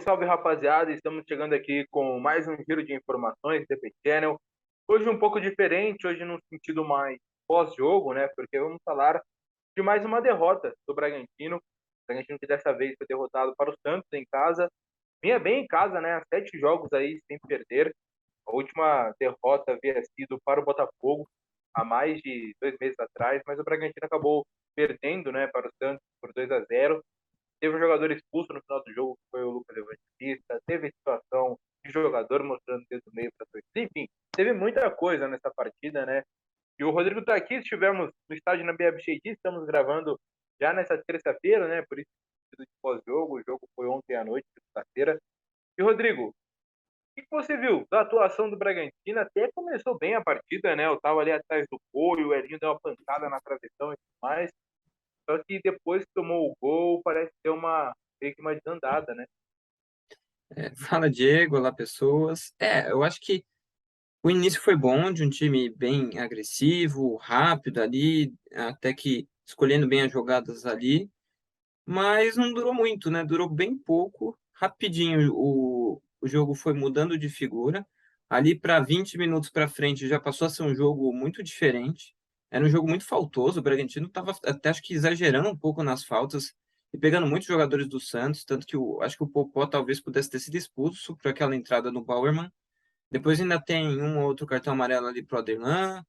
Salve, rapaziada! Estamos chegando aqui com mais um giro de informações DP Channel. Hoje um pouco diferente, hoje num sentido mais pós-jogo, né? Porque vamos falar de mais uma derrota do Bragantino. O Bragantino que dessa vez foi derrotado para o Santos em casa. Vinha bem em casa, né? 7 jogos aí sem perder. A última derrota havia sido para o Botafogo há mais de 2 meses atrás, mas o Bragantino acabou perdendo, né, para o Santos por 2-0. Teve um jogador expulso no final do jogo, que foi o Lucas Evangelista. Teve situação de jogador mostrando o dedo do meio para a torcida. Enfim, teve muita coisa nessa partida, né? E o Rodrigo está aqui, estivemos no estádio na BFCD, estamos gravando já nessa terça-feira, né? Por isso, de pós-jogo, o jogo foi ontem à noite, terça-feira. E, Rodrigo, o que você viu da atuação do Bragantino? Até começou bem a partida, né? Eu estava ali atrás do gol e o Elinho deu uma pancada na travessão e tudo mais. Só que depois que tomou o gol, parece ter meio que uma desandada, né? Fala, Diego, olá, pessoas. Eu acho que o início foi bom, de um time bem agressivo, rápido ali, até que escolhendo bem as jogadas ali, mas não durou muito, né? Durou bem pouco, rapidinho o jogo foi mudando de figura. Ali para 20 minutos para frente já passou a ser um jogo muito diferente. Era um jogo muito faltoso, o Bragantino estava até acho que exagerando um pouco nas faltas e pegando muitos jogadores do Santos, tanto que acho que o Popó talvez pudesse ter sido expulso por aquela entrada no Bauerman. Depois ainda tem um ou outro cartão amarelo ali pro Aderlan,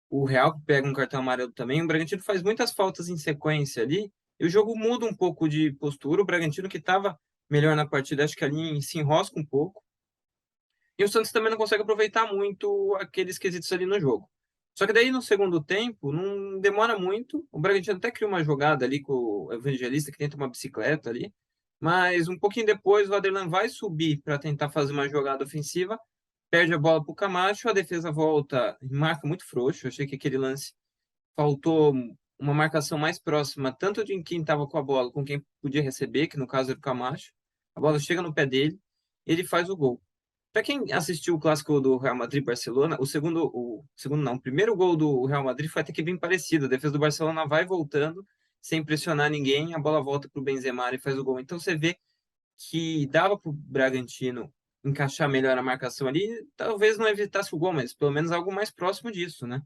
o Real que pega um cartão amarelo também. O Bragantino faz muitas faltas em sequência ali, e o jogo muda um pouco de postura. O Bragantino que estava melhor na partida, acho que ali se enrosca um pouco. E o Santos também não consegue aproveitar muito aqueles quesitos ali no jogo. Só que daí no segundo tempo, não demora muito. O Bragantino até cria uma jogada ali com o Evangelista, que tenta uma bicicleta ali. Mas um pouquinho depois, o Aderlan vai subir para tentar fazer uma jogada ofensiva, perde a bola para o Camacho, a defesa volta e marca muito frouxo. Eu achei que aquele lance faltou uma marcação mais próxima, tanto de quem estava com a bola, com quem podia receber, que no caso era o Camacho. A bola chega no pé dele, ele faz o gol. Para quem assistiu o clássico do Real Madrid-Barcelona, o segundo não, o primeiro gol do Real Madrid foi até que bem parecido. A defesa do Barcelona vai voltando, sem pressionar ninguém, a bola volta para o Benzema e faz o gol. Então você vê que dava para o Bragantino encaixar melhor a marcação ali, talvez não evitasse o gol, mas pelo menos algo mais próximo disso, né?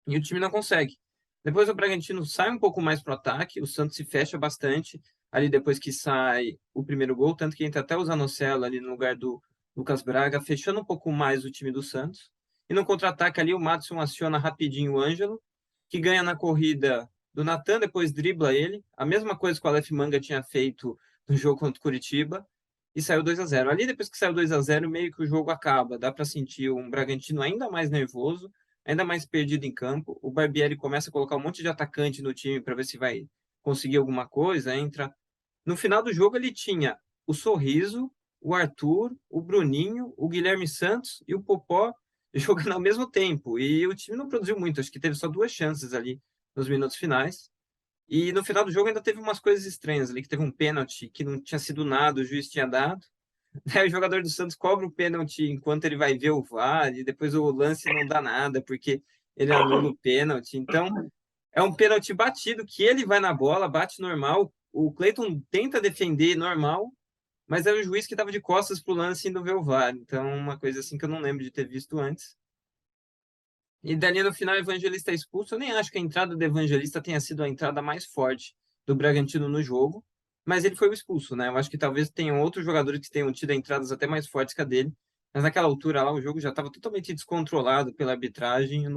E o time não consegue. Depois o Bragantino sai um pouco mais para o ataque, o Santos se fecha bastante ali depois que sai o primeiro gol, tanto que entra até o Zanocelo ali no lugar do Lucas Braga, fechando um pouco mais o time do Santos. E no contra-ataque ali o Madison aciona rapidinho o Ângelo, que ganha na corrida do Natan, depois dribla ele. A mesma coisa que o Aleph Manga tinha feito no jogo contra o Curitiba. E saiu 2-0. Ali, depois que saiu 2-0, meio que o jogo acaba. Dá para sentir um Bragantino ainda mais nervoso, ainda mais perdido em campo. O Barbieri começa a colocar um monte de atacante no time para ver se vai conseguir alguma coisa. Entra. No final do jogo, ele tinha o Sorriso, o Arthur, o Bruninho, o Guilherme Santos e o Popó jogando ao mesmo tempo. E o time não produziu muito, acho que teve só duas chances ali nos minutos finais. E no final do jogo ainda teve umas coisas estranhas ali, que teve um pênalti que não tinha sido nada, o juiz tinha dado. Aí o jogador do Santos cobra o pênalti enquanto ele vai ver o VAR, e depois o lance não dá nada, porque ele anula o pênalti. Então, é um pênalti batido, que ele vai na bola, bate normal. O Cleiton tenta defender normal, mas é o juiz que estava de costas pro lance indo ver o VAR. Então, uma coisa assim que eu não lembro de ter visto antes. E dali no final, o Evangelista é expulso. Eu nem acho que a entrada do Evangelista tenha sido a entrada mais forte do Bragantino no jogo, mas ele foi o expulso, né? Eu acho que talvez tenham outros jogadores que tenham tido entradas até mais fortes que a dele, mas naquela altura lá o jogo já estava totalmente descontrolado pela arbitragem e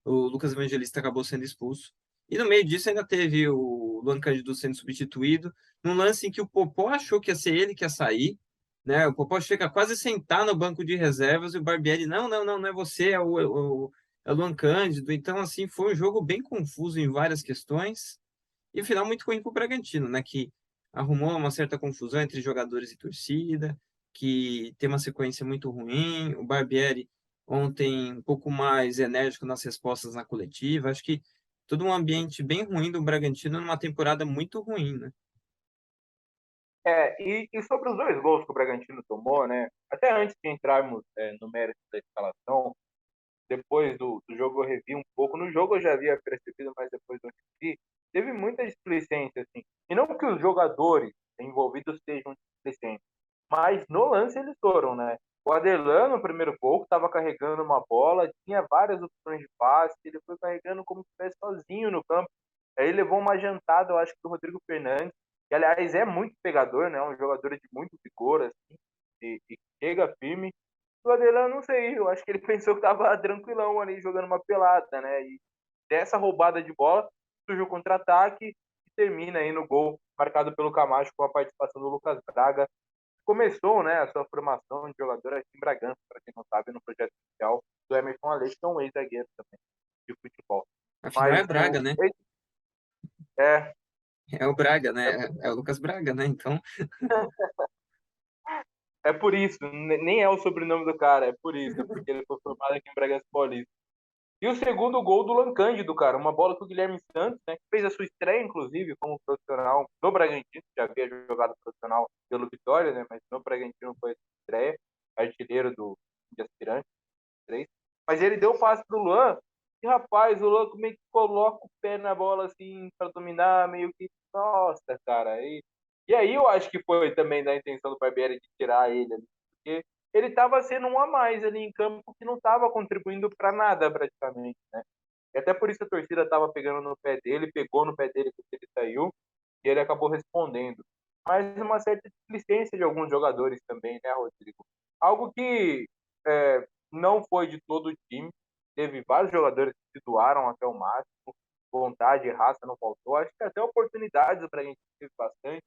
o Lucas Evangelista acabou sendo expulso. E no meio disso ainda teve o Luan Cândido sendo substituído, num lance em que o Popó achou que ia ser ele que ia sair, né? O Popó chega a quase sentar no banco de reservas e o Barbieri, não, não, não, não é você, é o Luan Cândido. Então, assim, foi um jogo bem confuso em várias questões. E o final muito ruim para o Bragantino, né? Que arrumou uma certa confusão entre jogadores e torcida, que tem uma sequência muito ruim. O Barbieri ontem um pouco mais enérgico nas respostas na coletiva. Acho que todo um ambiente bem ruim do Bragantino numa temporada muito ruim, né? E sobre os 2 gols que o Bragantino tomou, né? Até antes de entrarmos no mérito da escalação, depois do jogo eu revi um pouco. No jogo eu já havia percebido, mas depois eu revi. Teve muita displicência, assim. E não que os jogadores envolvidos sejam displicentes, mas no lance eles foram, né? O Adelano, no primeiro gol, estava carregando uma bola, tinha várias opções de passe, ele foi carregando como se estivesse sozinho no campo. Aí ele levou uma jantada, eu acho que do Rodrigo Fernandes, que aliás é muito pegador, né? Um jogador de muito vigor, assim, e chega firme. O Adelano, não sei, eu acho que ele pensou que estava tranquilão ali jogando uma pelada, né? E dessa roubada de bola surge o contra-ataque e termina aí no gol marcado pelo Camacho com a participação do Lucas Braga. Começou, né, a sua formação de jogador aqui em Bragança, para quem não sabe, no projeto inicial do Emerson Aleixo, que é um ex-zagueiro também de futebol. Afinal é Mas Braga, né? é, É o Braga, é, né? É o Lucas Braga, né? Então, é por isso, nem é o sobrenome do cara, é por isso, é porque ele foi formado aqui em Bragança Paulista. E o segundo gol do Lancândido, cara, uma bola que o Guilherme Santos, né, que fez a sua estreia, inclusive, como profissional no Bragantino, já havia jogado profissional pelo Vitória, né, mas no Bragantino foi a sua estreia, artilheiro de aspirante, 3. Mas ele deu o passe pro Luan, e rapaz, o Luan meio que coloca o pé na bola, assim, para dominar, meio que, nossa, cara, e aí eu acho que foi também da intenção do Barbieri de tirar ele ali, porque ele estava sendo um a mais ali em campo que não estava contribuindo para nada praticamente, né? E até por isso a torcida estava pegando no pé dele, pegou no pé dele quando ele saiu, e ele acabou respondendo. Mas uma certa displicência de alguns jogadores também, né, Rodrigo? Algo que não foi de todo o time. Teve vários jogadores que se doaram até o máximo, vontade e raça não faltou. Acho que até oportunidades para a gente teve bastante,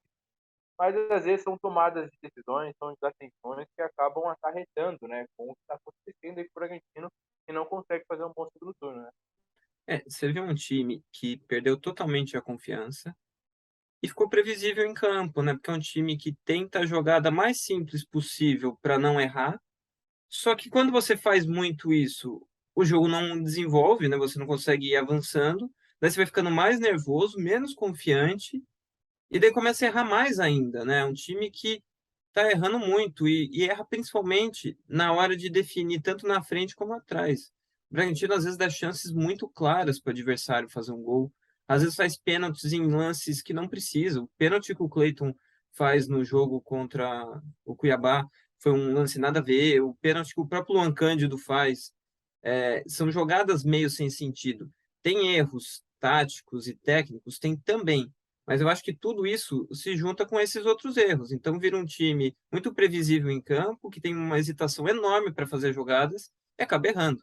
mas às vezes são tomadas de decisões, são desatenções que acabam acarretando, né, com o que está acontecendo aí com o Bragantino e não consegue fazer um bom segundo turno, né? você vê um time que perdeu totalmente a confiança e ficou previsível em campo, né? Porque é um time que tenta a jogada mais simples possível para não errar. Só que quando você faz muito isso, o jogo não desenvolve, né? Você não consegue ir avançando. Daí você vai ficando mais nervoso, menos confiante, e daí começa a errar mais ainda, né? É um time que tá errando muito e erra principalmente na hora de definir tanto na frente como atrás. O Bragantino às vezes dá chances muito claras para o adversário fazer um gol. Às vezes faz pênaltis em lances que não precisa. O pênalti que o Cleiton faz no jogo contra o Cuiabá foi um lance nada a ver. O pênalti que o próprio Luan Cândido faz são jogadas meio sem sentido. Tem erros táticos e técnicos, tem também. Mas eu acho que tudo isso se junta com esses outros erros. Então vira um time muito previsível em campo, que tem uma hesitação enorme para fazer jogadas e acaba errando.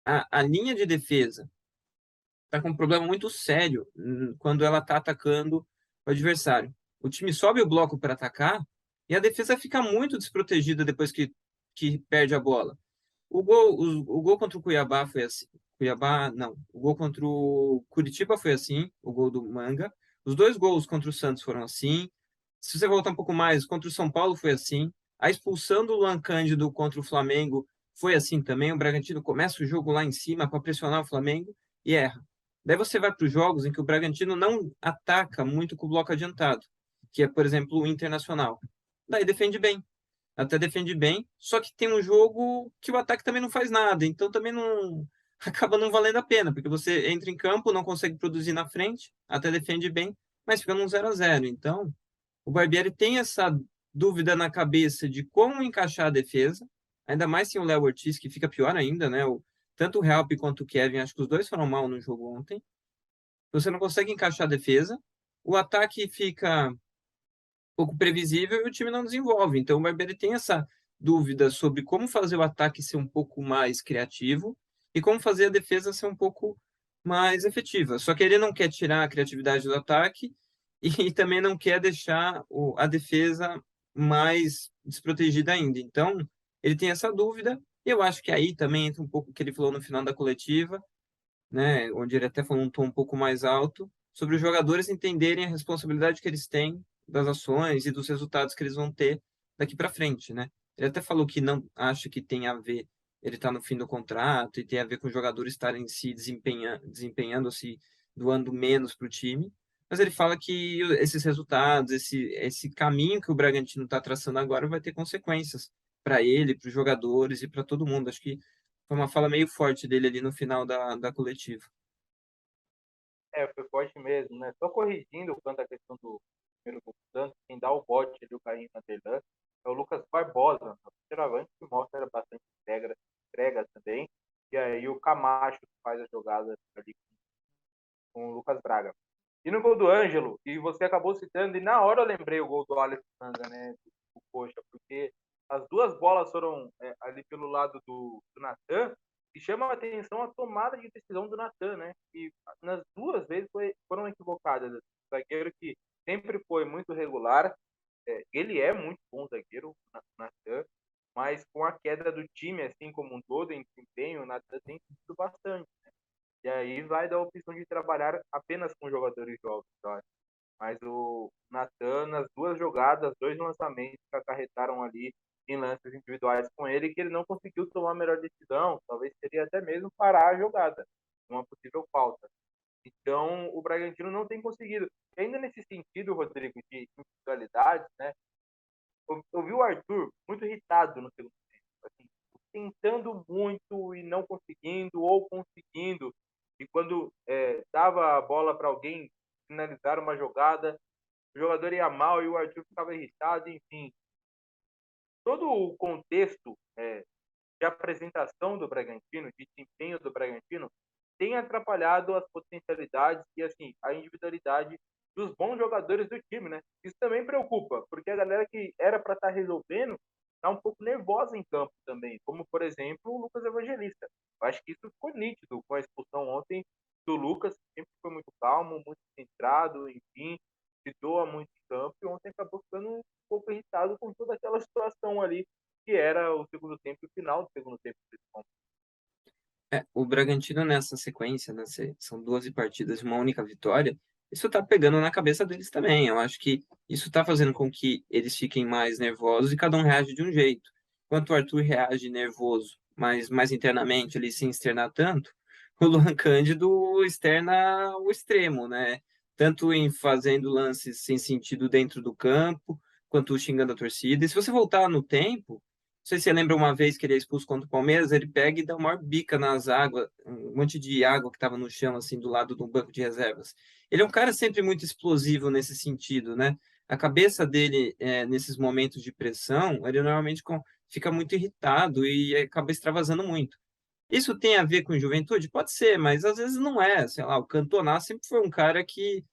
A linha de defesa está com um problema muito sério quando ela está atacando o adversário. O time sobe o bloco para atacar e a defesa fica muito desprotegida depois que perde a bola. O gol contra o Cuiabá foi assim. Cuiabá, não. O gol contra o Curitiba foi assim, o gol do Manga. Os dois gols contra o Santos foram assim. Se você voltar um pouco mais, contra o São Paulo foi assim. A expulsão do Luan Cândido contra o Flamengo foi assim também. O Bragantino começa o jogo lá em cima para pressionar o Flamengo e erra. Daí você vai para os jogos em que o Bragantino não ataca muito com o bloco adiantado, que é, por exemplo, o Internacional. Daí defende bem, até defende bem, só que tem um jogo que o ataque também não faz nada, então também não acaba não valendo a pena, porque você entra em campo, não consegue produzir na frente, até defende bem, mas fica num 0-0. Então, o Barbieri tem essa dúvida na cabeça de como encaixar a defesa, ainda mais sem o Léo Ortiz, que fica pior ainda, né? Tanto o Help quanto o Kevin, acho que os dois foram mal no jogo ontem. Você não consegue encaixar a defesa, o ataque fica pouco previsível e o time não desenvolve. Então, o Barbieri tem essa dúvida sobre como fazer o ataque ser um pouco mais criativo e como fazer a defesa ser um pouco mais efetiva. Só que ele não quer tirar a criatividade do ataque e também não quer deixar a defesa mais desprotegida ainda. Então, ele tem essa dúvida. E eu acho que aí também entra um pouco o que ele falou no final da coletiva, né, onde ele até falou um tom um pouco mais alto, sobre os jogadores entenderem a responsabilidade que eles têm das ações e dos resultados que eles vão ter daqui para frente, né? Ele até falou que não acha que tem a ver, ele está no fim do contrato e tem a ver com os jogadores estarem se desempenhando-se, doando menos para o time, mas ele fala que esses resultados, esse caminho que o Bragantino está traçando agora vai ter consequências para ele, para os jogadores e para todo mundo. Acho que foi uma fala meio forte dele ali no final da coletiva. Foi forte mesmo, né? Só corrigindo quanto à questão do primeiro gol do Santos, quem dá o bote ali, o Caim Madeira, é o Lucas Barbosa, o centroavante que mostra bastante entrega também. E aí o Camacho que faz a jogada ali com o Lucas Braga. E no gol do Ângelo, e você acabou citando, e na hora eu lembrei o gol do Alisson Sanga, né, do Coxa, porque as duas bolas foram ali pelo lado do Natan, e chama a atenção a tomada de decisão do Natan, né, e nas duas vezes foram equivocadas. O zagueiro que sempre foi muito regular, ele é muito bom zagueiro, o Natan, mas com a queda do time, assim como um todo, em desempenho, o Natan tem sentido bastante. E aí vai dar a opção de trabalhar apenas com jogadores jovens, eu acho. Mas o Natan, nas duas jogadas, dois lançamentos que acarretaram ali em lances individuais com ele, que ele não conseguiu tomar a melhor decisão, talvez seria até mesmo parar a jogada, uma possível falta. Então, o Bragantino não tem conseguido. E ainda nesse sentido, Rodrigo, de individualidades, né? Eu vi o Arthur muito irritado no segundo tempo, assim, tentando muito e não conseguindo, ou conseguindo. E quando dava a bola para alguém finalizar uma jogada, o jogador ia mal e o Arthur ficava irritado, enfim. Todo o contexto de apresentação do Bragantino, de desempenho do Bragantino, tem atrapalhado as potencialidades e assim a individualidade dos bons jogadores do time, né? Isso também preocupa, porque a galera que era para estar resolvendo está um pouco nervosa em campo também, como por exemplo o Lucas Evangelista. Eu acho que isso ficou nítido com a expulsão ontem do Lucas, que sempre foi muito calmo, muito centrado, enfim, se doa muito em campo e ontem acabou ficando um pouco irritado com toda aquela situação ali que era o segundo tempo e o final do segundo tempo, principalmente. O Bragantino nessa sequência, são 12 partidas e uma única vitória, isso tá pegando na cabeça deles também. Eu acho que isso tá fazendo com que eles fiquem mais nervosos e cada um reage de um jeito. Enquanto o Arthur reage nervoso, mas mais internamente, ele sem externar tanto, o Luan Cândido externa o extremo, né? Tanto em fazendo lances sem sentido dentro do campo, quanto xingando a torcida. E se você voltar no tempo, não sei se você lembra uma vez que ele é expulso contra o Palmeiras, ele pega e dá uma bica nas águas, um monte de água que estava no chão, assim, do lado do banco de reservas. Ele é um cara sempre muito explosivo nesse sentido, né? A cabeça dele, nesses momentos de pressão, ele normalmente fica muito irritado e acaba extravasando muito. Isso tem a ver com juventude? Pode ser, mas às vezes não é. Sei lá, o Cantona sempre foi um cara que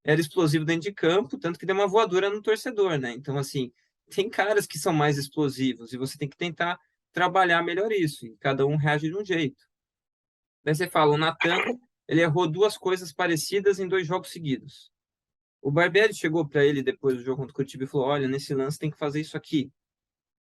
era explosivo dentro de campo, tanto que deu uma voadora no torcedor, né? Então, assim, tem caras que são mais explosivos e você tem que tentar trabalhar melhor isso, e cada um reage de um jeito. Daí você fala, o Natan, ele errou duas coisas parecidas em dois jogos seguidos. O Barbieri chegou para ele depois do jogo contra o Curitiba e falou: Olha, nesse lance tem que fazer isso aqui.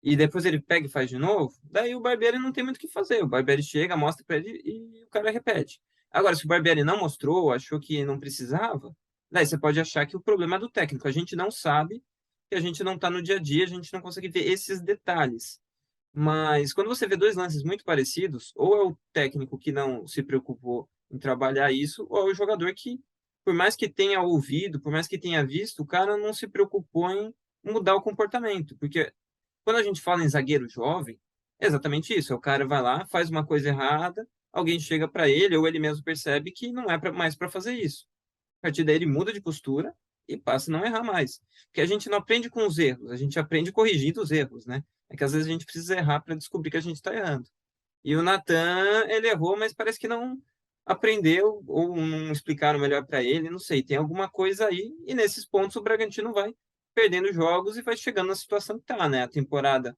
E depois ele pega e faz de novo. Daí o Barbieri não tem muito o que fazer. O Barbieri chega, mostra para ele e o cara repete. Agora, se o Barbieri não mostrou, achou que não precisava, daí você pode achar que o problema é do técnico. A gente não sabe, que a gente não está no dia a dia, a gente não consegue ver esses detalhes. Mas quando você vê dois lances muito parecidos, ou é o técnico que não se preocupou em trabalhar isso, ou é o jogador que, por mais que tenha ouvido, por mais que tenha visto, o cara não se preocupou em mudar o comportamento. Porque quando a gente fala em zagueiro jovem, é exatamente isso. O cara vai lá, faz uma coisa errada, alguém chega para ele, ou ele mesmo percebe que não é mais para fazer isso. A partir daí ele muda de postura e passa a não errar mais. Porque a gente não aprende com os erros, a gente aprende corrigindo os erros, né? É que às vezes a gente precisa errar para descobrir que a gente está errando. E o Natan, ele errou, mas parece que não aprendeu ou não explicaram melhor para ele, não sei. Tem alguma coisa aí e nesses pontos o Bragantino vai perdendo jogos e vai chegando na situação que tá, né? A temporada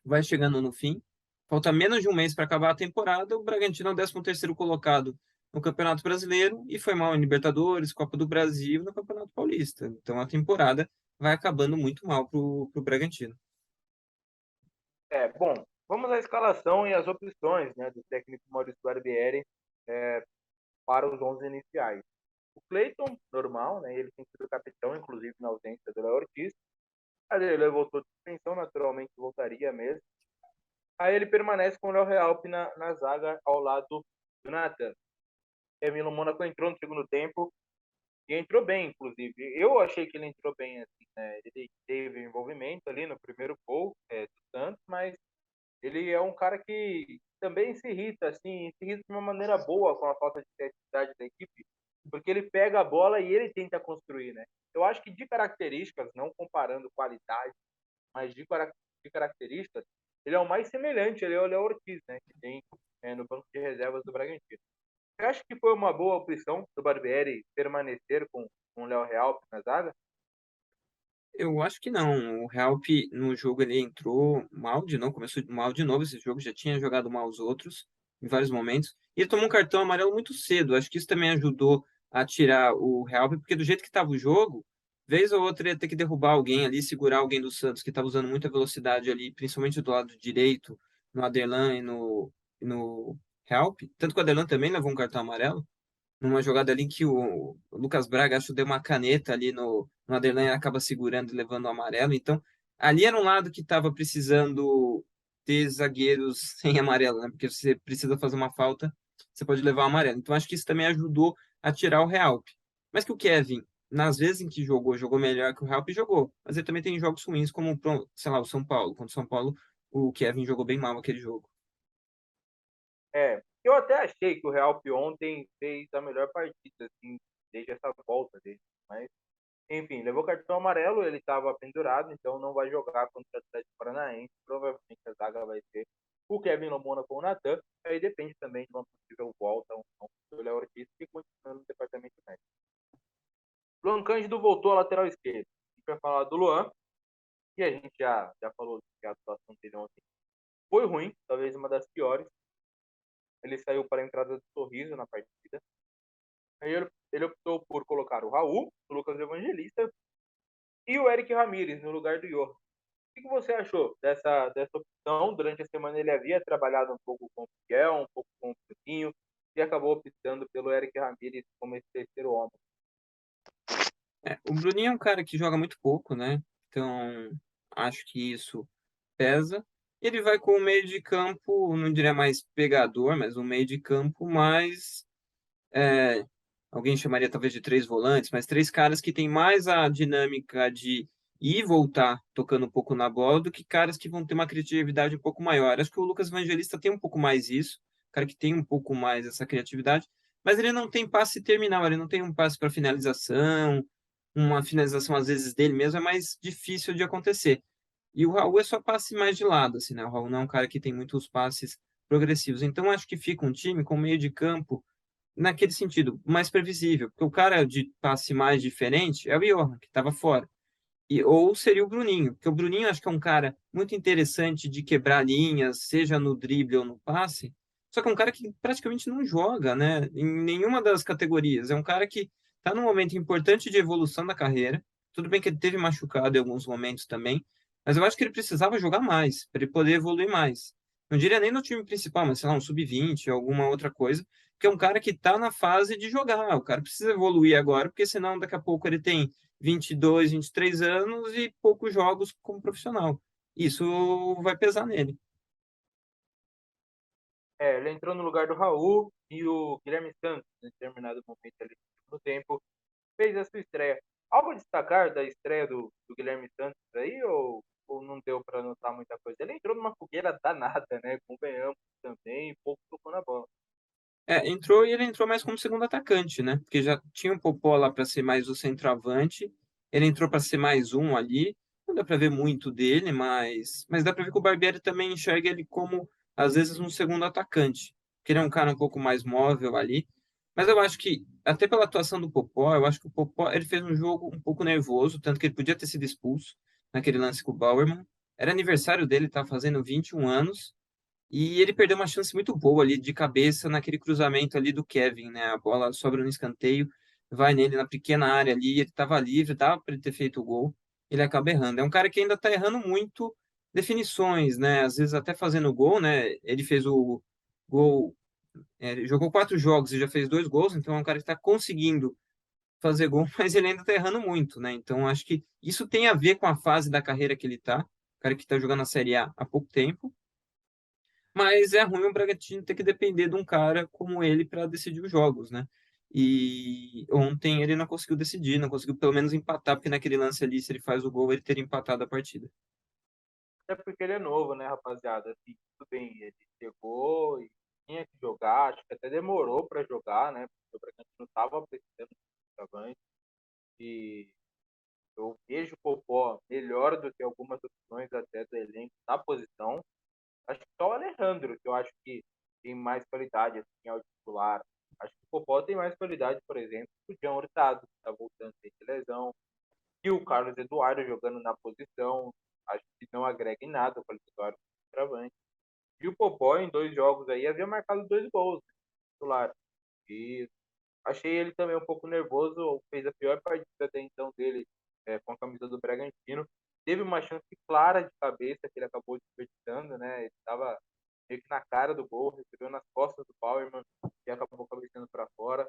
vai chegando no fim. Falta menos de um mês para acabar a temporada. O Bragantino é o 13º colocado no Campeonato Brasileiro e foi mal em Libertadores, Copa do Brasil e no Campeonato Paulista. Então a temporada vai acabando muito mal pro Bragantino. Bom, vamos à escalação e às opções, né, do técnico Maurício Barbieri é, para os 11 iniciais. O Cleiton, normal, né, ele tem sido capitão, inclusive na ausência do Léo Ortiz. Aí ele voltou de suspensão, naturalmente voltaria mesmo. Aí ele permanece com o Léo Realpe na zaga ao lado do Nathan. Emílio Mônaco entrou no segundo tempo e entrou bem, inclusive. Eu achei que ele entrou bem, assim, né? Ele teve envolvimento ali no primeiro gol do Santos, mas ele é um cara que também se irrita, assim, se irrita de uma maneira boa com a falta de criatividade da equipe, porque ele pega a bola e ele tenta construir, né? Eu acho que de características, não comparando qualidade, mas de características, ele é o mais semelhante, ele é o Léo Ortiz, né, que tem no banco de reservas do Bragantino. Você acha que foi uma boa opção do Barbieri permanecer com o Léo Real na zaga? Eu acho que não. O Help no jogo ele entrou mal de novo, começou mal de novo esse jogo, já tinha jogado mal os outros em vários momentos. E ele tomou um cartão amarelo muito cedo. Acho que isso também ajudou a tirar o Help, porque do jeito que estava o jogo, vez ou outra ia ter que derrubar alguém ali, segurar alguém do Santos que estava usando muita velocidade ali, principalmente do lado direito, no Aderlan e no Help. Tanto que o Aderlan também levou um cartão amarelo numa jogada ali que o Lucas Braga, acho que deu uma caneta ali no Aderlan e acaba segurando e levando o amarelo. Então, ali era um lado que estava precisando ter zagueiros sem amarelo, né? Porque você precisa fazer uma falta, você pode levar o amarelo. Então, acho que isso também ajudou a tirar o Realp. Mas que o Kevin, nas vezes em que jogou, jogou melhor que o Realp, jogou. Mas ele também tem jogos ruins, como, sei lá, o São Paulo. Contra o São Paulo, o Kevin jogou bem mal aquele jogo. Eu até achei que o Real ontem fez a melhor partida, assim, desde essa volta dele. Mas, enfim, levou cartão amarelo, ele estava pendurado, então não vai jogar contra o Atlético Paranaense. Provavelmente a zaga vai ser o Kevin Lomona com o Natan. Aí depende também de uma possível volta ou não do Léo Ortiz, que continua no departamento médico. Luan Cândido voltou à lateral esquerda. A gente vai falar do Luan, e a gente já falou que a atuação dele ontem foi ruim, talvez uma das piores. Ele saiu para a entrada do Sorriso na partida. Aí ele optou por colocar o Raul, o Lucas Evangelista e o Eric Ramírez no lugar do Johan. O que você achou dessa opção? Durante a semana ele havia trabalhado um pouco com o Miguel, um pouco com o Coutinho, e acabou optando pelo Eric Ramírez como esse terceiro homem. O Bruninho é um cara que joga muito pouco, né? Então, acho que isso pesa. Ele vai com o meio de campo, não diria mais pegador, mas um meio de campo mais. é, Alguém chamaria talvez de três volantes, mas três caras que têm mais a dinâmica de ir e voltar tocando um pouco na bola do que caras que vão ter uma criatividade um pouco maior. Acho que o Lucas Evangelista tem um pouco mais isso, cara que tem um pouco mais essa criatividade, mas ele não tem passe terminal, ele não tem um passe para finalização, uma finalização às vezes dele mesmo é mais difícil de acontecer. E o Raul é só passe mais de lado, assim, né? O Raul não é um cara que tem muitos passes progressivos. Então acho que fica um time com meio de campo naquele sentido, mais previsível, porque o cara de passe mais diferente é o Johan, que estava fora. Ou seria o Bruninho, porque o Bruninho acho que é um cara muito interessante de quebrar linhas, seja no drible ou no passe, só que é um cara que praticamente não joga, né, em nenhuma das categorias. É um cara que está num momento importante de evolução da carreira. Tudo bem que ele teve machucado em alguns momentos também, mas eu acho que ele precisava jogar mais, para ele poder evoluir mais. Não diria nem no time principal, mas sei lá, um sub-20, alguma outra coisa, porque é um cara que está na fase de jogar. O cara precisa evoluir agora, porque senão daqui a pouco ele tem 22, 23 anos e poucos jogos como profissional. Isso vai pesar nele. Ele entrou no lugar do Raul e o Guilherme Santos, em determinado momento ali no tempo, fez a sua estreia. Algo a destacar da estreia do Guilherme Santos aí, ou não deu para notar muita coisa? Ele entrou numa fogueira danada, né? Convenhamos também, pouco tocou na bola. Entrou e ele entrou mais como segundo atacante, né? Porque já tinha o Popó lá para ser mais o centroavante. Ele entrou para ser mais um ali. Não dá para ver muito dele, mas dá para ver que o Barbieri também enxerga ele como, às vezes, um segundo atacante. Porque ele é um cara um pouco mais móvel ali. Mas eu acho que, até pela atuação do Popó, eu acho que o Popó ele fez um jogo um pouco nervoso, tanto que ele podia ter sido expulso naquele lance com o Bauerman. Era aniversário dele, tá fazendo 21 anos. E ele perdeu uma chance muito boa ali de cabeça naquele cruzamento ali do Kevin, né? A bola sobra no escanteio, vai nele na pequena área ali, ele estava livre, dava para ele ter feito o gol, ele acaba errando. É um cara que ainda está errando muito definições, né? Às vezes até fazendo gol, né? Ele fez o gol, ele jogou 4 jogos e já fez 2 gols, então é um cara que está conseguindo fazer gol, mas ele ainda está errando muito, né? Então acho que isso tem a ver com a fase da carreira que ele está, cara que está jogando a Série A há pouco tempo, mas é ruim o Bragantino ter que depender de um cara como ele para decidir os jogos, né? E ontem ele não conseguiu decidir, não conseguiu pelo menos empatar, porque naquele lance ali, se ele faz o gol, ele teria empatado a partida. Até porque ele é novo, né, rapaziada? Assim, tudo bem, ele chegou e tinha que jogar, acho que até demorou para jogar, né? Porque o Bragantino estava precisando de centroavante. E Eu vejo o Popó melhor do que algumas opções até do elenco na posição. Acho que só o Alejandro, que eu acho que tem mais qualidade assim, ao titular. Acho que o Popó tem mais qualidade, por exemplo, que o Jean Hurtado, que está voltando de lesão, e o Carlos Eduardo jogando na posição. Acho que não agrega em nada o Carlos Eduardo travante. E o Popó, em 2 jogos aí, havia marcado 2 gols, né, titular. E achei ele também um pouco nervoso, fez a pior partida até então dele com a camisa do Bragantino. Teve uma chance clara de cabeça que ele acabou desperdiçando, né? Ele estava meio que na cara do gol, recebeu nas costas do Bauerman e acabou cabeceando para fora.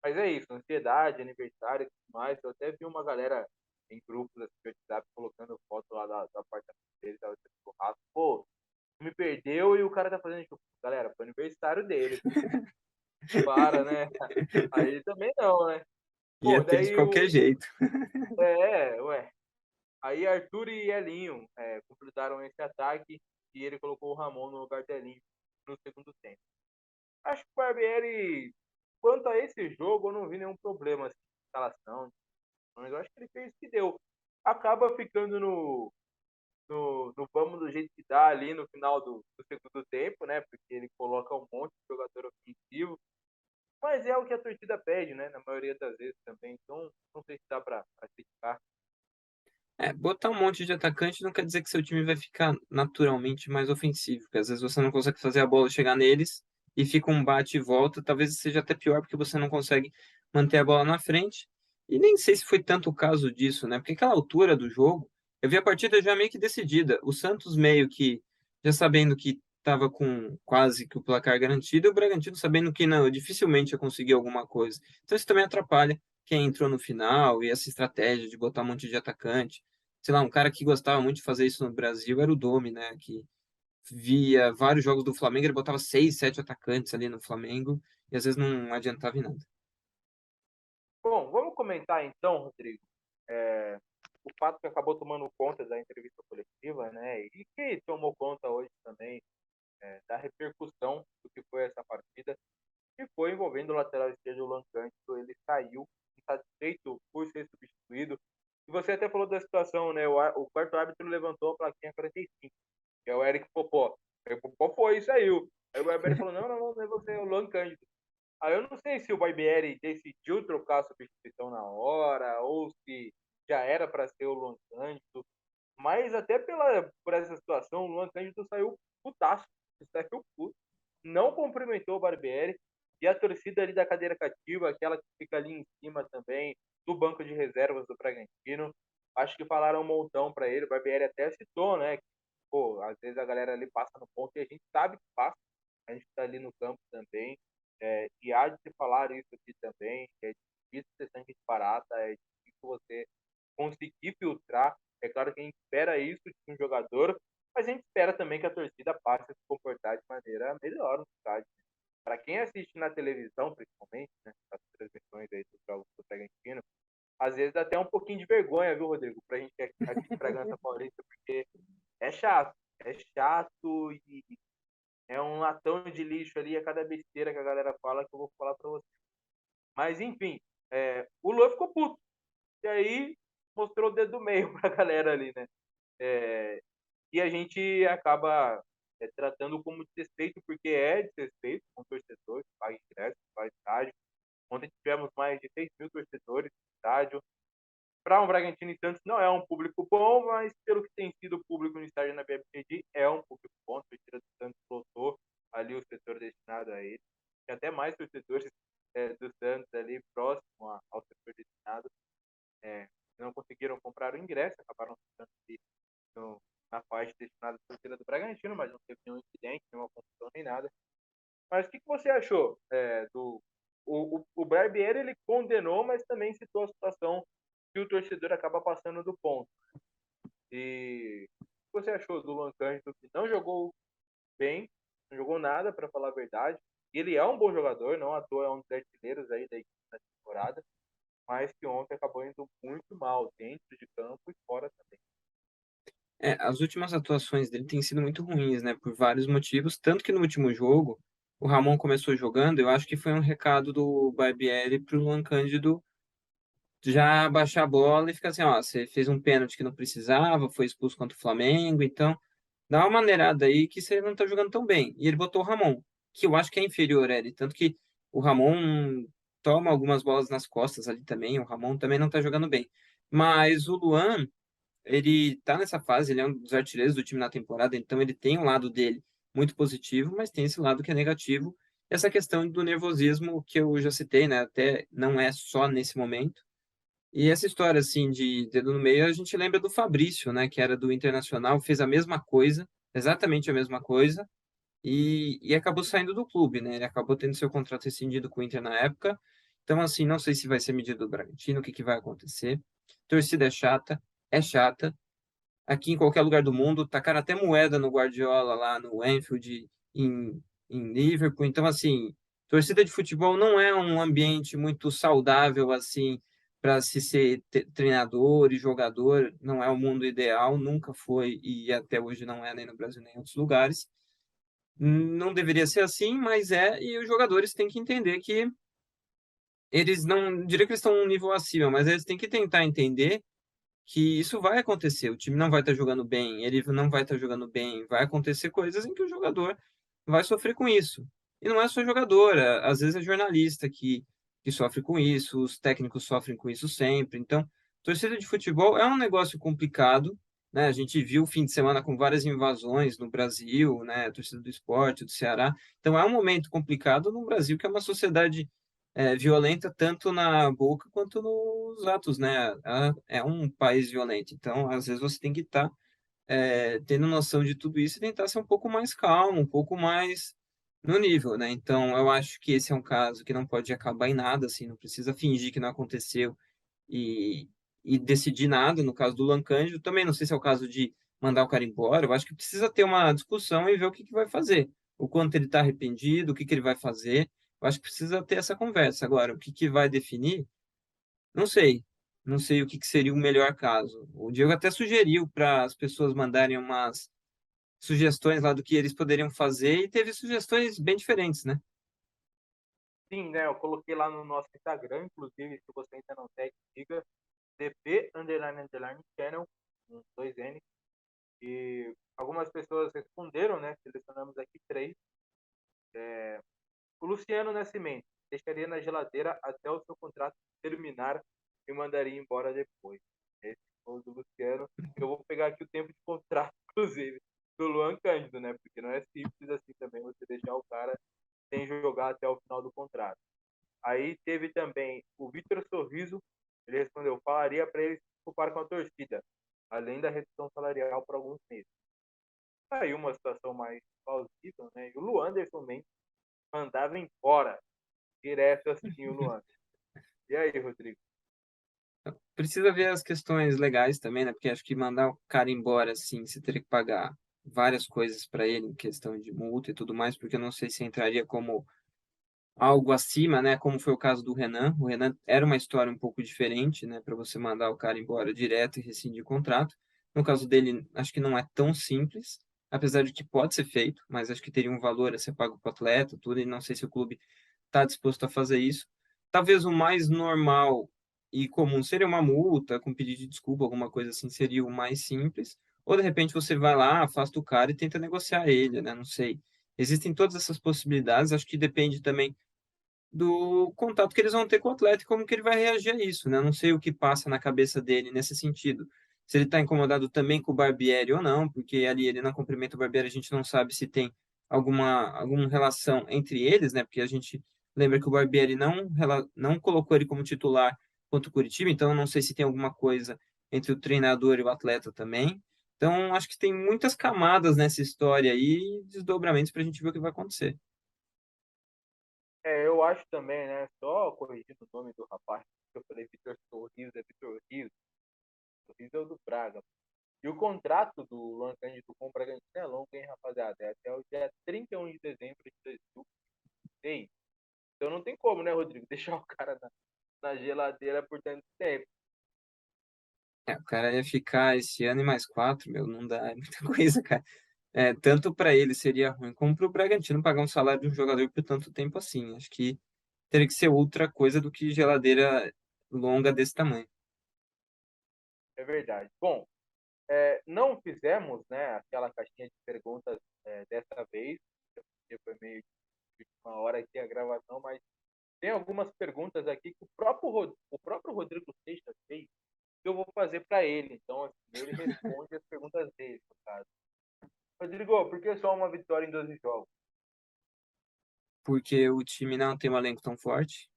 Mas é isso, ansiedade, aniversário e tudo mais. Eu até vi uma galera em grupos assim, de WhatsApp colocando foto lá do apartamento dele, tava sendo churrasco. Pô, me perdeu e o cara tá fazendo churrasco. Galera, foi aniversário dele. Para, né? Aí também não, né? Ia Pô, ter de daí qualquer o. jeito. Ué. Aí Arthur e Elinho completaram esse ataque e ele colocou o Ramon no lugar do Elinho no segundo tempo. Acho que o Barbieri, quanto a esse jogo, eu não vi nenhum problema assim, de escalação, mas eu acho que ele fez o que deu. Acaba ficando no vamos do jeito que dá ali no final do segundo tempo, né? Porque ele coloca um monte de jogador ofensivo. Mas é o que a torcida pede, né? Na maioria das vezes também. Então, não sei se dá para criticar. Botar um monte de atacante não quer dizer que seu time vai ficar naturalmente mais ofensivo, porque às vezes você não consegue fazer a bola chegar neles e fica um bate e volta, talvez seja até pior porque você não consegue manter a bola na frente. E nem sei se foi tanto o caso disso, né? Porque aquela altura do jogo, eu vi a partida já meio que decidida. O Santos meio que já sabendo que estava com quase que o placar garantido, e o Bragantino sabendo que não, dificilmente ia conseguir alguma coisa. Então isso também atrapalha quem entrou no final e essa estratégia de botar um monte de atacante. Sei lá, um cara que gostava muito de fazer isso no Brasil era o Domi, né? Que via vários jogos do Flamengo, ele botava 6, 7 atacantes ali no Flamengo e às vezes não adiantava em nada. Bom, vamos comentar então, Rodrigo, é, o fato que acabou tomando conta da entrevista coletiva, né? E que tomou conta hoje também da repercussão do que foi essa partida, que foi envolvendo o lateral esquerdo, o Luan Cândido. Ele saiu insatisfeito por ser substituído. E você até falou da situação, né? O quarto árbitro levantou a plaquinha 45, que é o Eric Popó. Aí o Popó foi e saiu. Aí o Barbieri falou: não, não, não é você, é o Luan Cândido. Aí eu não sei se o Barbieri decidiu trocar a substituição na hora, ou se já era para ser o Luan Cândido. Mas até por essa situação, o Luan Cândido saiu putaço. Saiu puto. Não cumprimentou o Barbieri. E a torcida ali da cadeira cativa, aquela que fica ali em cima também, do banco de reservas do Bragantino, acho que falaram um montão para ele. O Barbieri até citou, né? Que, pô, às vezes a galera ali passa no ponto e a gente sabe que passa. A gente está ali no campo também. E há de se falar isso aqui também. É difícil ter sangue de barata, é difícil você conseguir filtrar. É claro que a gente espera isso de um jogador, mas a gente espera também que a torcida passe a se comportar de maneira melhor no estádio. Para quem assiste na televisão, principalmente, né, as transmissões aí dos jogos do Bragantino, às vezes dá até um pouquinho de vergonha, viu, Rodrigo, pra gente aqui de Bragança Paulista, porque é chato e é um latão de lixo ali, a cada besteira que a galera fala que eu vou falar pra você. Mas, enfim, o Luan ficou puto. E aí mostrou o dedo do meio pra galera ali, né? É, e a gente acaba tratando como desrespeito, porque é desrespeito com torcedores, que paga ingresso, faz estádio. Ontem tivemos mais de 6 mil torcedores no estádio. Para um Bragantino e Santos não é um público bom, mas pelo que tem sido o público no estádio na BMTD, é um público bom. A torcida do Santos lotou ali o setor destinado a ele. Tem até mais torcedores do Santos ali próximo ao setor destinado. Não conseguiram comprar o ingresso, acabaram ficando ali no, na parte destinada à torcida do Bragantino, mas não teve nenhum incidente, nenhuma confusão nem nada. Mas o que você achou do. O Barbieri ele condenou, mas também citou a situação que o torcedor acaba passando do ponto. E o que você achou do Luan Cândido, que não jogou bem, não jogou nada, para falar a verdade? Ele é um bom jogador, não à toa é um dos artilheiros aí da equipe na temporada, mas que ontem acabou indo muito mal, dentro de campo e fora também. As últimas atuações dele têm sido muito ruins, né? Por vários motivos. Tanto que no último jogo, o Ramon começou jogando, eu acho que foi um recado do Barbieri pro Luan Cândido já baixar a bola e ficar assim, ó, você fez um pênalti que não precisava, foi expulso contra o Flamengo, então dá uma maneirada aí que você não tá jogando tão bem. E ele botou o Ramon, que eu acho que é inferior a ele, tanto que o Ramon toma algumas bolas nas costas ali também, o Ramon também não tá jogando bem. Mas o Luan, ele tá nessa fase, ele é um dos artilheiros do time na temporada, então ele tem um lado dele muito positivo, mas tem esse lado que é negativo. Essa questão do nervosismo que eu já citei, né? Até não é só nesse momento. E essa história, assim, de dedo no meio, a gente lembra do Fabrício, né? Que era do Internacional, fez a mesma coisa, exatamente a mesma coisa, e acabou saindo do clube, né? Ele acabou tendo seu contrato rescindido com o Inter na época. Então, assim, não sei se vai ser medido do Bragantino, o que que vai acontecer. Torcida é chata, aqui em qualquer lugar do mundo, tacaram até moeda no Guardiola lá no Anfield, em Liverpool. Então, assim, torcida de futebol não é um ambiente muito saudável, assim, para se ser treinador e jogador. Não é o mundo ideal, nunca foi e até hoje não é nem no Brasil nem em outros lugares. Não deveria ser assim, mas é, e os jogadores têm que entender que eles não, diria que eles estão um nível acima, mas eles têm que tentar entender que isso vai acontecer. O time não vai estar jogando bem, ele não vai estar jogando bem, vai acontecer coisas em que o jogador vai sofrer com isso. E não é só jogador, às vezes é jornalista que sofre com isso, os técnicos sofrem com isso sempre. Então, torcida de futebol é um negócio complicado, né? A gente viu o fim de semana com várias invasões no Brasil, né? A torcida do esporte, do Ceará. Então, é um momento complicado no Brasil, que é uma sociedade violenta tanto na boca quanto nos atos, né? É um país violento, então às vezes você tem que estar tendo noção de tudo isso e tentar ser um pouco mais calmo, um pouco mais no nível, né? Então eu acho que esse é um caso que não pode acabar em nada, assim, não precisa fingir que não aconteceu e, e decidir nada. No caso do Lancândio, também não sei se é o caso de mandar o cara embora, eu acho que precisa ter uma discussão e ver o que que vai fazer, o quanto ele está arrependido, o que que ele vai fazer. Eu acho que precisa ter essa conversa. Agora, o que que vai definir? Não sei. Não sei o que que seria o melhor caso. O Diego até sugeriu para as pessoas mandarem umas sugestões lá do que eles poderiam fazer e teve sugestões bem diferentes, né? Sim, né? Eu coloquei lá no nosso Instagram, inclusive, se você ainda não segue, siga DP underline underline channel, com dois N. E algumas pessoas responderam, né? Selecionamos aqui três. O Luciano Nascimento deixaria na geladeira até o seu contrato terminar e mandaria embora depois. Esse foi o do Luciano. Eu vou pegar aqui o tempo de contrato, inclusive, do Luan Cândido, né? Porque não é simples assim também você deixar o cara sem jogar até o final do contrato. Aí teve também o Vitor Sorriso, ele respondeu: falaria para ele se ocupar com a torcida, além da redução salarial por alguns meses. Aí uma situação mais plausível, né? E o Luanderson Mendes mandava embora, direto assim o Luan. E aí, Rodrigo? Precisa ver as questões legais também, né? Porque acho que mandar o cara embora, assim, você teria que pagar várias coisas para ele, em questão de multa e tudo mais, porque eu não sei se entraria como algo acima, né? Como foi o caso do Renan. O Renan era uma história um pouco diferente, né? Para você mandar o cara embora direto e rescindir o contrato. No caso dele, acho que não é tão simples, apesar de que pode ser feito, mas acho que teria um valor a ser pago para o atleta, tudo, e não sei se o clube está disposto a fazer isso. Talvez o mais normal e comum seria uma multa com pedido de desculpa, alguma coisa assim, seria o mais simples. Ou de repente você vai lá, afasta o cara e tenta negociar ele, né? Não sei. Existem todas essas possibilidades, acho que depende também do contato que eles vão ter com o atleta e como que ele vai reagir a isso, né? Eu não sei o que passa na cabeça dele nesse sentido. Se ele está incomodado também com o Barbieri ou não, porque ali ele não cumprimenta o Barbieri, a gente não sabe se tem alguma relação entre eles, né? Porque a gente lembra que o Barbieri não colocou ele como titular contra o Curitiba, então eu não sei se tem alguma coisa entre o treinador e o atleta também. Então, acho que tem muitas camadas nessa história aí, e desdobramentos para a gente ver o que vai acontecer. Eu acho também, né? Só corrigindo o nome do rapaz, que eu falei Vitor Sorriso, é Vitor Rios. Sorriso é o do Braga. E o contrato do Luan Cândido com o Bragantino é longo, hein, rapaziada? É até o dia 31 de dezembro de 2026. Então não tem como, né, Rodrigo? Deixar o cara na geladeira por tanto tempo. O cara ia ficar esse ano e mais quatro, meu, não dá, é muita coisa, cara. Tanto para ele seria ruim, como para o Bragantino pagar um salário de um jogador por tanto tempo assim. Acho que teria que ser outra coisa do que geladeira longa desse tamanho. É verdade. Bom, não fizemos, né, aquela caixinha de perguntas dessa vez, porque foi meio de última hora aqui a gravação, mas tem algumas perguntas aqui que o próprio Rodrigo Seixas fez, que eu vou fazer para ele. Então, assim, ele responde as perguntas dele, no caso. Rodrigo, por que só uma vitória em 12 jogos? Porque o time não tem um elenco tão forte,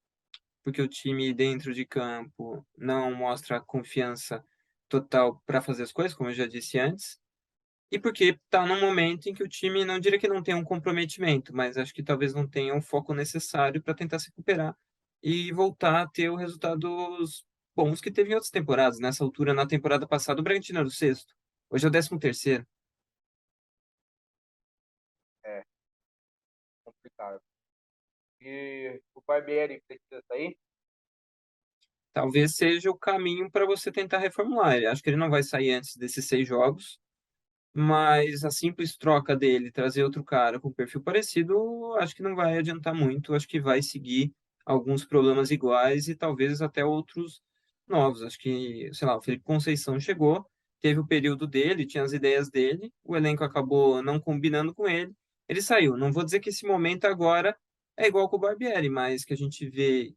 porque o time dentro de campo não mostra confiança total para fazer as coisas, como eu já disse antes, e porque está num momento em que o time, não diria que não tem um comprometimento, mas acho que talvez não tenha um foco necessário para tentar se recuperar e voltar a ter os resultados bons que teve em outras temporadas. Nessa altura, na temporada passada, o Bragantino era o sexto, hoje é o 13º. É complicado. E o Barbieri precisa sair? Talvez seja o caminho para você tentar reformular. Acho que ele não vai sair antes desses 6 jogos, mas a simples troca dele, trazer outro cara com perfil parecido, acho que não vai adiantar muito. Acho que vai seguir alguns problemas iguais e talvez até outros novos. Acho que, sei lá, o Felipe Conceição chegou, teve o período dele, tinha as ideias dele, o elenco acabou não combinando com ele, ele saiu. Não vou dizer que esse momento agora é igual com o Barbieri, mas que a gente vê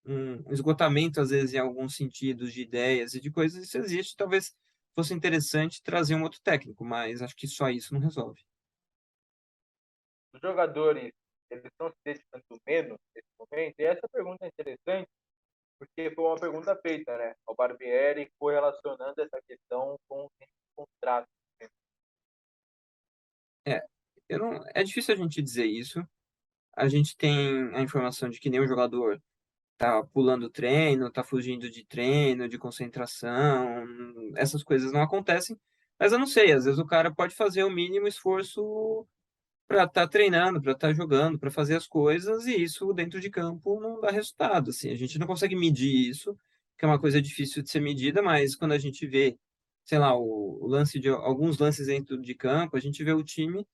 um esgotamento, às vezes, em alguns sentidos de ideias e de coisas, isso existe. Talvez fosse interessante trazer um outro técnico, mas acho que só isso não resolve. Os jogadores, eles estão se dedicando menos nesse momento? E essa pergunta é interessante, porque foi uma pergunta feita, né, ao Barbieri, correlacionando essa questão com o contrato. É, eu não, é difícil a gente dizer isso. A gente tem a informação de que nenhum jogador tá pulando treino, tá fugindo de treino, de concentração, essas coisas não acontecem. Mas eu não sei, às vezes o cara pode fazer o mínimo esforço para estar treinando, para estar jogando, para fazer as coisas, e isso dentro de campo não dá resultado. Assim, a gente não consegue medir isso, que é uma coisa difícil de ser medida, mas quando a gente vê, sei lá, o lance de alguns lances dentro de campo, a gente vê o time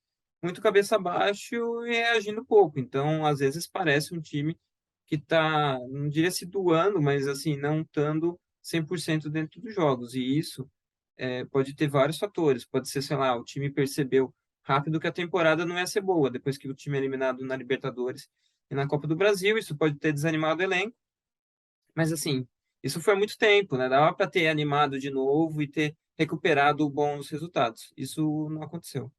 muito cabeça abaixo e reagindo pouco. Então, às vezes parece um time que está, não diria se doando, mas assim, não estando 100% dentro dos jogos. E isso pode ter vários fatores. Pode ser, sei lá, o time percebeu rápido que a temporada não ia ser boa, depois que o time é eliminado na Libertadores e na Copa do Brasil, isso pode ter desanimado o elenco, mas assim, isso foi há muito tempo, né? Dava para ter animado de novo e ter recuperado bons resultados. Isso não aconteceu.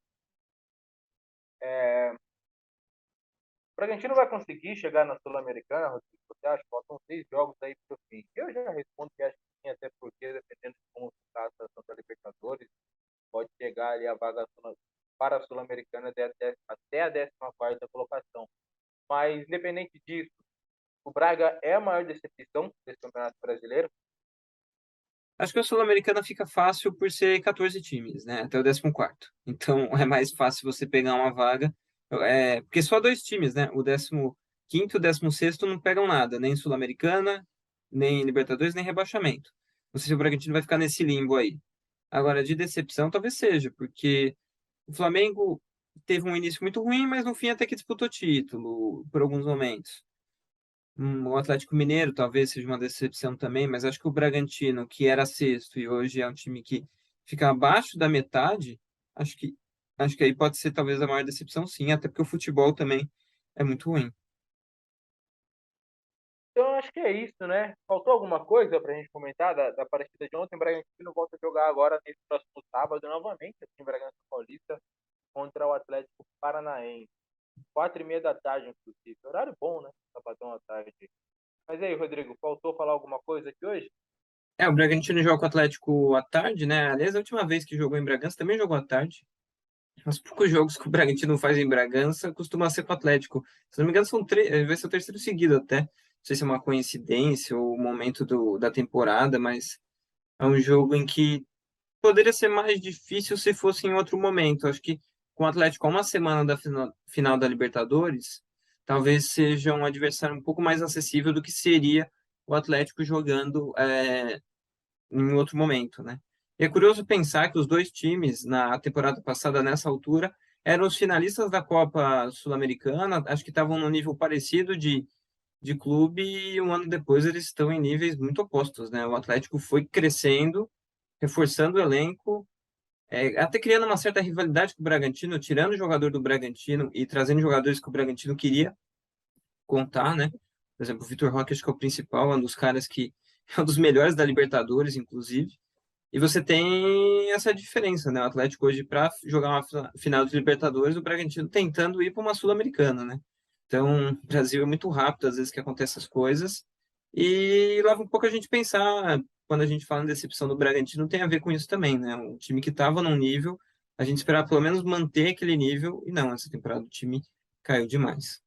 O Bragantino vai conseguir chegar na Sul-Americana, Rodrigo? Você acha? Faltam 6 jogos aí para o fim. Eu já respondo que acho que sim, até porque, dependendo de como está a situação da Libertadores, pode chegar ali a vaga para a Sul-Americana até a 14ª colocação. Mas, independente disso, o Braga é a maior decepção desse Campeonato Brasileiro. Acho que a Sul-Americana fica fácil por ser 14 times, né? Até o 14º. Então é mais fácil você pegar uma vaga. Porque só 2 times, né? O 15º e o 16º não pegam nada, nem Sul-Americana, nem Libertadores, nem rebaixamento. Não sei se o Bragantino vai ficar nesse limbo aí. Agora, de decepção, talvez seja, porque o Flamengo teve um início muito ruim, mas no fim até que disputou título por alguns momentos. O Atlético Mineiro talvez seja uma decepção também, mas acho que o Bragantino, que era sexto e hoje é um time que fica abaixo da metade, acho que acho que aí pode ser talvez a maior decepção, sim, até porque o futebol também é muito ruim. Então, acho que é isso, né? Faltou alguma coisa para a gente comentar da partida de ontem? O Bragantino volta a jogar agora nesse próximo sábado, novamente, aqui em Bragança Paulista, contra o Atlético Paranaense. 4h30 da tarde, inclusive. Horário bom, né? Sabadão à tarde. Mas aí, Rodrigo, faltou falar alguma coisa aqui hoje? O Bragantino joga com o Atlético à tarde, né? Aliás, a última vez que jogou em Bragança também jogou à tarde. Os poucos jogos que o Bragantino faz em Bragança costuma ser com o Atlético. Se não me engano, vai ser o terceiro seguido até. Não sei se é uma coincidência ou o momento da temporada, mas é um jogo em que poderia ser mais difícil se fosse em outro momento. Acho que com o Atlético a uma semana da final da Libertadores, talvez seja um adversário um pouco mais acessível do que seria o Atlético jogando em outro momento, né? E é curioso pensar que os 2 times na temporada passada, nessa altura, eram os finalistas da Copa Sul-Americana, acho que estavam num nível parecido de de clube e um ano depois eles estão em níveis muito opostos, né? O Atlético foi crescendo, reforçando o elenco, até criando uma certa rivalidade com o Bragantino, tirando o jogador do Bragantino e trazendo jogadores que o Bragantino queria contar, né? Por exemplo, o Vitor Roque, acho que é o principal, é um dos caras que é um dos melhores da Libertadores, inclusive. E você tem essa diferença, né? O Atlético hoje, para jogar uma final de Libertadores, o Bragantino tentando ir para uma Sul-Americana, né? Então, o Brasil é muito rápido, às vezes, que acontecem essas coisas. E leva um pouco a gente pensar, quando a gente fala em decepção do Bragantino, tem a ver com isso também, né? Um time que estava num nível, a gente esperava pelo menos manter aquele nível, e não, essa temporada o time caiu demais.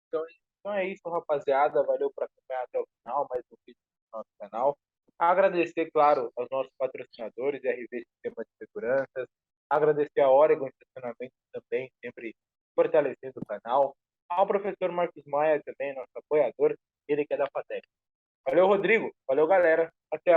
Então é isso, rapaziada. Valeu por acompanhar até o final, mais um vídeo do nosso canal. Agradecer, claro, aos nossos patrocinadores, RV Sistema de Seguranças. Agradecer a Oregon Estacionamento também, sempre fortalecendo o canal. Ao professor Marcos Maia também, nosso apoiador, ele que é da FATEC. Valeu, Rodrigo. Valeu, galera. Até